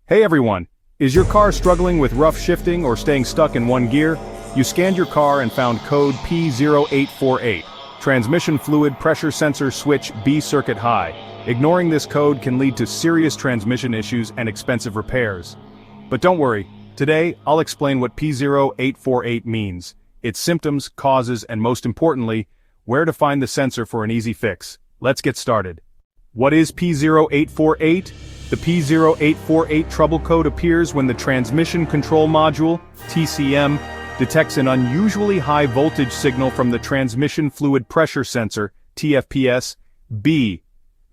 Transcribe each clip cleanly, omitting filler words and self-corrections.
Hey everyone! Is your car struggling with rough shifting or staying stuck in one gear? You scanned your car and found code P0848, Transmission Fluid Pressure Sensor Switch B Circuit High. Ignoring this code can lead to serious transmission issues and expensive repairs. But don't worry, today I'll explain what P0848 means, its symptoms, causes, and most importantly, where to find the sensor for an easy fix. Let's get started. What is P0848? The P0848 trouble code appears when the Transmission Control Module, TCM, detects an unusually high voltage signal from the Transmission Fluid Pressure Sensor, TFP B.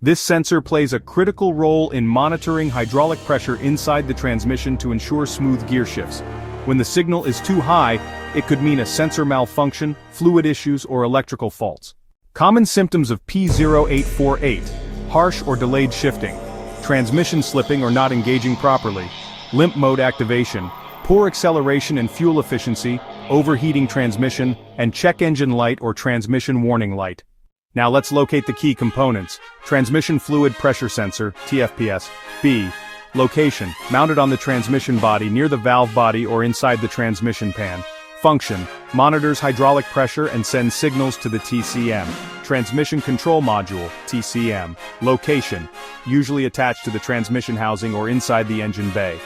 This sensor plays a critical role in monitoring hydraulic pressure inside the transmission to ensure smooth gear shifts. When the signal is too high, it could mean a sensor malfunction, fluid issues, or electrical faults. Common symptoms of P0848: harsh or delayed shifting, transmission slipping or not engaging properly, limp mode activation, poor acceleration and fuel efficiency, overheating transmission, and check engine light or transmission warning light. Now let's locate the key components. Transmission Fluid Pressure Sensor, TFP B. Location: mounted on the transmission body near the valve body or inside the transmission pan. Function: monitors hydraulic pressure and sends signals to the TCM. Transmission Control Module, TCM. Location: usually attached to the transmission housing or inside the engine bay.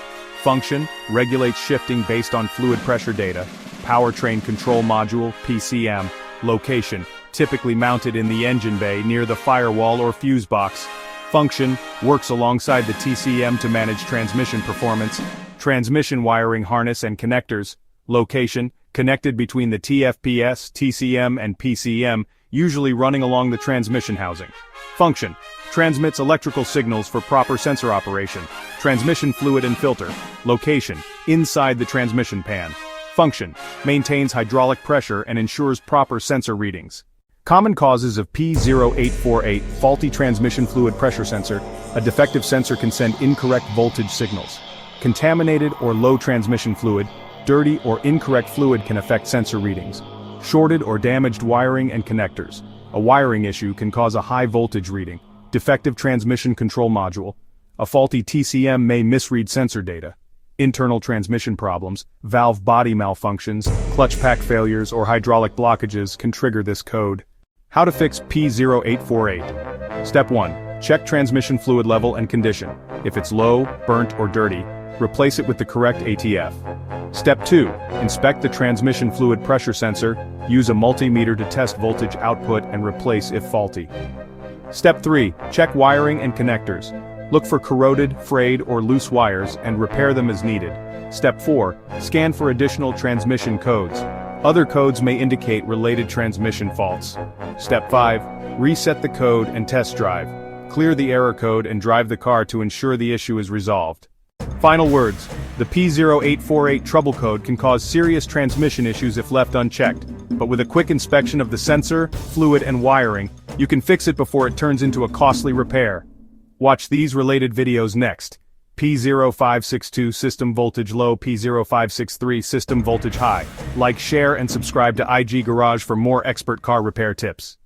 Function: regulates shifting based on fluid pressure data. Powertrain Control Module, PCM. Location: typically mounted in the engine bay near the firewall or fuse box. Function: works alongside the TCM to manage transmission performance. Transmission wiring harness and connectors. Location: connected between the TFPS, TCM and PCM, usually running along the transmission housing. Function: transmits electrical signals for proper sensor operation. Transmission fluid and filter. Location: inside the transmission pan. Function: maintains hydraulic pressure and ensures proper sensor readings. Common causes of P0848: faulty transmission fluid pressure sensor. A defective sensor can send incorrect voltage signals. Contaminated or low transmission fluid. Dirty or incorrect fluid can affect sensor readings. Shorted or damaged wiring and connectors. A wiring issue can cause a high voltage reading. Defective transmission control module. A faulty TCM may misread sensor data. Internal transmission problems, valve body malfunctions, clutch pack failures, or hydraulic blockages can trigger this code. How to fix P0848. Step 1. Check transmission fluid level and condition. If it's low, burnt, or dirty, replace it with the correct ATF. Step 2. Inspect the transmission fluid pressure sensor, use a multimeter to test voltage output and replace if faulty. Step 3. Check wiring and connectors. Look for corroded, frayed, or loose wires and repair them as needed. Step 4. Scan for additional transmission codes. Other codes may indicate related transmission faults. Step 5. Reset the code and test drive. Clear the error code and drive the car to ensure the issue is resolved. Final words: the P0848 trouble code can cause serious transmission issues if left unchecked, but with a quick inspection of the sensor, fluid, and wiring, you can fix it before it turns into a costly repair. Watch these related videos next. P0562 system voltage low, P0563 system voltage high. Like, share, and subscribe to IG Garage for more expert car repair tips.